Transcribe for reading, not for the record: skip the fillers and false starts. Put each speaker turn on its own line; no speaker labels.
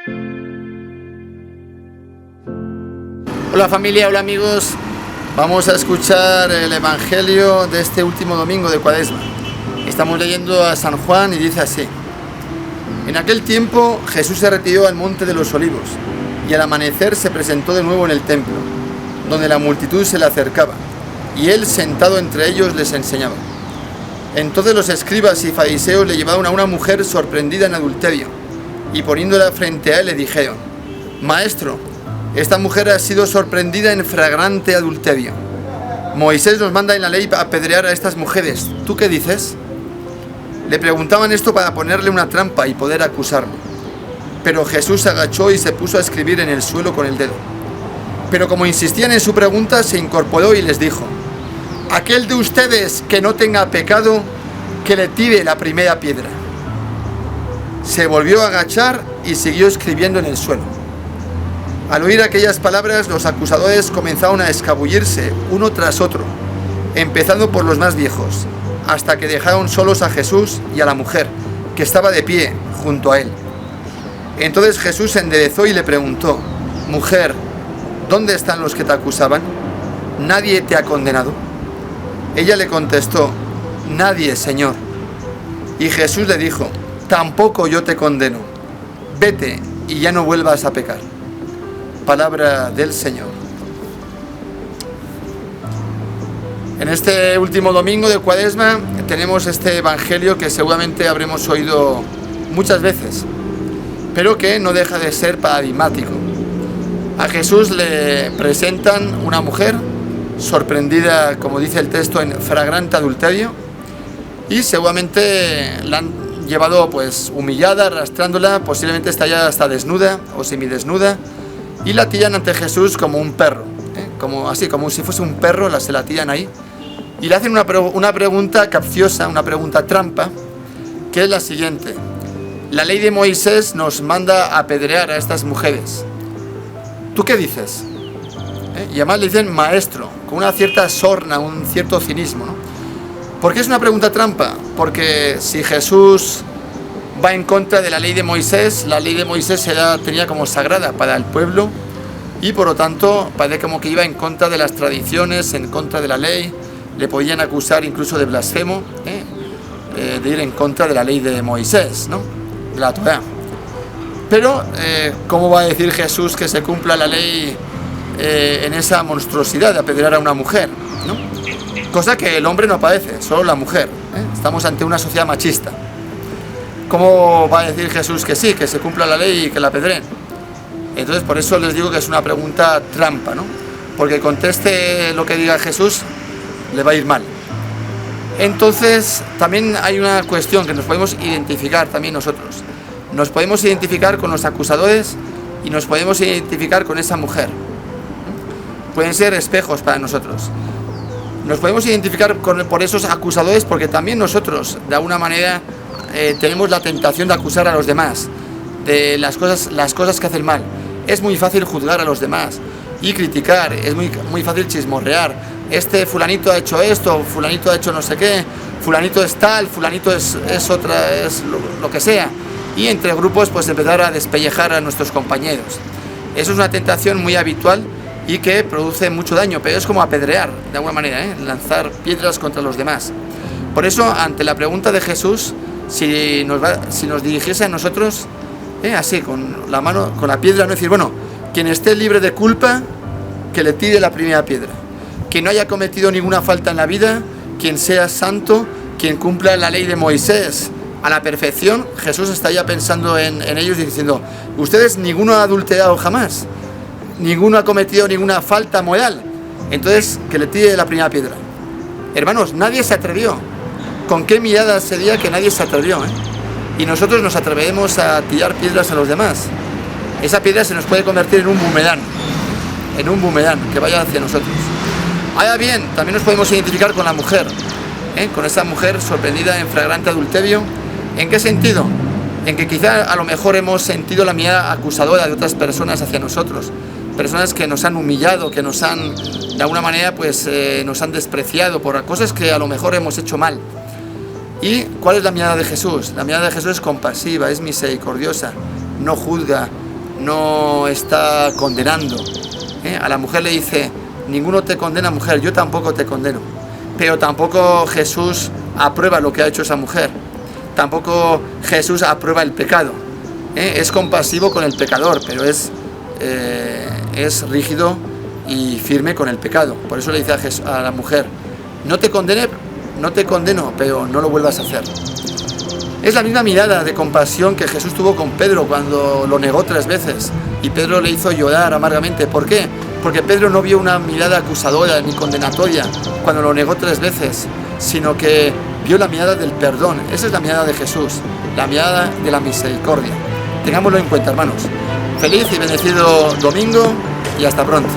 Hola familia, hola amigos. Vamos a escuchar el Evangelio de este último domingo de Cuaresma. Estamos leyendo a San Juan y dice así: En aquel tiempo Jesús se retiró al monte de los Olivos y al amanecer se presentó de nuevo en el templo, donde la multitud se le acercaba, y él sentado entre ellos les enseñaba. Entonces los escribas y fariseos le llevaron a una mujer sorprendida en adulterio, y poniéndola frente a él le dijeron: Maestro, esta mujer ha sido sorprendida en flagrante adulterio. Moisés nos manda en la ley apedrear a estas mujeres. ¿Tú qué dices? Le preguntaban esto para ponerle una trampa y poder acusarlo. Pero Jesús se agachó y se puso a escribir en el suelo con el dedo. Pero como insistían en su pregunta, se incorporó y les dijo: Aquel de ustedes que no tenga pecado, que le tire la primera piedra. Se volvió a agachar y siguió escribiendo en el suelo. Al oír aquellas palabras, los acusadores comenzaron a escabullirse uno tras otro, empezando por los más viejos, hasta que dejaron solos a Jesús y a la mujer, que estaba de pie junto a él. Entonces Jesús se enderezó y le preguntó: Mujer, ¿dónde están los que te acusaban? ¿Nadie te ha condenado? Ella le contestó: Nadie, Señor. Y Jesús le dijo: Tampoco yo te condeno. Vete y ya no vuelvas a pecar. Palabra del Señor. En este último domingo de Cuaresma tenemos este Evangelio que seguramente habremos oído muchas veces, pero que no deja de ser paradigmático. A Jesús le presentan una mujer sorprendida, como dice el texto, en flagrante adulterio, y seguramente la han llevado pues humillada, arrastrándola, posiblemente está ya hasta desnuda o semidesnuda, y la tiran ante Jesús como un perro, como si fuese un perro, se la tiran ahí, y le hacen una pregunta capciosa, una pregunta trampa, que es la siguiente: la ley de Moisés nos manda a apedrear a estas mujeres. ¿Tú qué dices? Y además le dicen maestro, con una cierta sorna, un cierto cinismo, ¿no? ¿Por qué es una pregunta trampa? Porque si Jesús va en contra de la ley de Moisés, la ley de Moisés tenía como sagrada para el pueblo, y por lo tanto parece como que iba en contra de las tradiciones, en contra de la ley. Le podían acusar incluso de blasfemo, de ir en contra de la ley de Moisés, ¿no? De la Torá. Pero ¿cómo va a decir Jesús que se cumpla la ley en esa monstruosidad de apedrear a una mujer, ¿no? Cosa que el hombre no padece, solo la mujer, Estamos ante una sociedad machista. ¿Cómo va a decir Jesús que sí, que se cumpla la ley y que la apedreen? Entonces por eso les digo que es una pregunta trampa, ¿no? Porque conteste lo que diga Jesús, le va a ir mal. Entonces también hay una cuestión que nos podemos identificar también nosotros. Nos podemos identificar con los acusadores y nos podemos identificar con esa mujer. Pueden ser espejos para nosotros. Nos podemos identificar por esos acusadores porque también nosotros, de alguna manera, tenemos la tentación de acusar a los demás de las cosas que hacen mal. Es muy fácil juzgar a los demás y criticar, es muy fácil chismorrear. Este fulanito ha hecho esto, fulanito ha hecho no sé qué, fulanito es tal, fulanito es lo que sea. Y entre grupos pues empezar a despellejar a nuestros compañeros. Eso es una tentación muy habitual y que produce mucho daño, pero es como apedrear, de alguna manera, lanzar piedras contra los demás. Por eso, ante la pregunta de Jesús, si nos dirigiese a nosotros, así, con la mano, con la piedra, no decir, bueno, quien esté libre de culpa, que le tire la primera piedra. Quien no haya cometido ninguna falta en la vida, quien sea santo, quien cumpla la ley de Moisés a la perfección. Jesús está ya pensando en ellos y diciendo: ustedes ninguno ha adulterado jamás, ninguno ha cometido ninguna falta moral, entonces que le tire la primera piedra. Hermanos, nadie se atrevió. ¿Con qué mirada sería que nadie se atrevió? Y nosotros nos atrevemos a tirar piedras a los demás. Esa piedra se nos puede convertir en un boomerang que vaya hacia nosotros. Ahora bien, también nos podemos identificar con la mujer, con esa mujer sorprendida en flagrante adulterio. ¿En qué sentido? En que quizá a lo mejor hemos sentido la mirada acusadora de otras personas hacia nosotros, personas que nos han humillado, que nos han, de alguna manera, pues nos han despreciado por cosas que a lo mejor hemos hecho mal. ¿Y cuál es la mirada de Jesús? La mirada de Jesús es compasiva, es misericordiosa, no juzga, no está condenando. A la mujer le dice: ninguno te condena, mujer, yo tampoco te condeno. Pero tampoco Jesús aprueba lo que ha hecho esa mujer. Tampoco Jesús aprueba el pecado. Es compasivo con el pecador, pero es rígido y firme con el pecado. Por eso le dice a la mujer: no te condeno, pero no lo vuelvas a hacer. Es la misma mirada de compasión que Jesús tuvo con Pedro cuando lo negó 3 veces y Pedro le hizo llorar amargamente. ¿Por qué? Porque Pedro no vio una mirada acusadora ni condenatoria cuando lo negó 3 veces, sino que vio la mirada del perdón. Esa es la mirada de Jesús, la mirada de la misericordia. Tengámoslo en cuenta, hermanos. Feliz y bendecido domingo y hasta pronto.